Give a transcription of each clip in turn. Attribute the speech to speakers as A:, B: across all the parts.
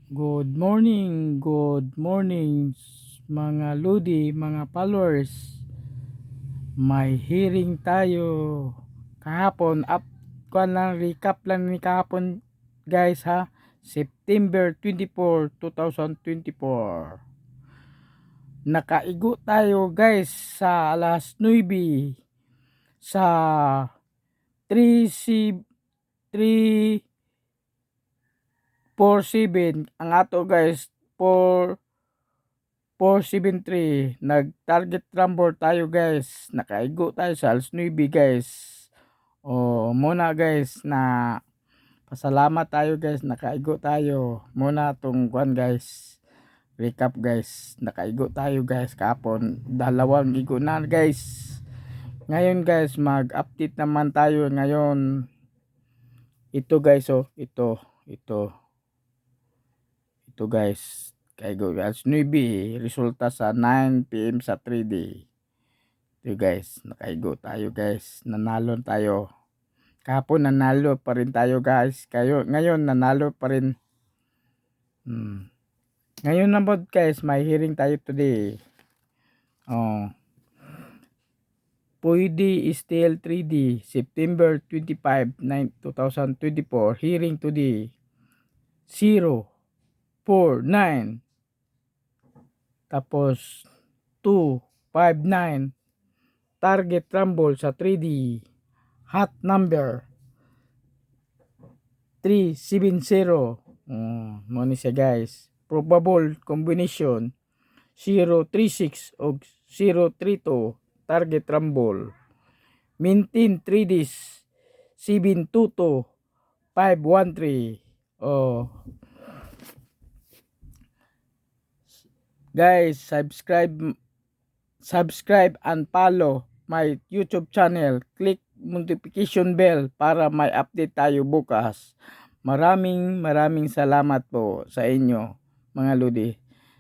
A: Good morning mga Lodi, mga followers. May hearing tayo kahapon. Kuan lang, recap lang ni kahapon guys ha. September 24, 2024. Nakaigo tayo guys sa alas 9 sa 347 ang ato guys 473. Nag-target rumble tayo guys. Nakaigo tayo sa alas 9 guys. Muna guys na pasalamat tayo guys. Nakaigo tayo. Muna tong kuan guys. Recap guys. Nakaigo tayo guys kapon. Dalawang igo na guys. Ngayon guys mag-update naman tayo ngayon. Ito guys ito guys. Kaigo guys 9 resulta sa 9 PM sa 3D. Ito guys, nakaigo tayo guys. Nanalo tayo. Kahapon nanalo pa rin tayo guys. Ngayon nanalo pa rin. Ngayon naman guys, may hearing tayo today. Pwede STL 3D September 25, 2024. Hearing today 049 tapos 259 target rumble sa 3D hot number 370. Mo ni siya guys. Probable combination 036 o 032 target rumble. Maintain 3Ds 722 513. Guys, subscribe and follow my YouTube channel. Click notification bell para may update tayo bukas. Maraming salamat po sa inyo mga Lodi.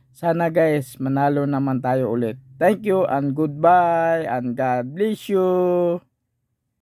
A: Sana guys manalo naman tayo ulit. Thank you and goodbye and God bless you.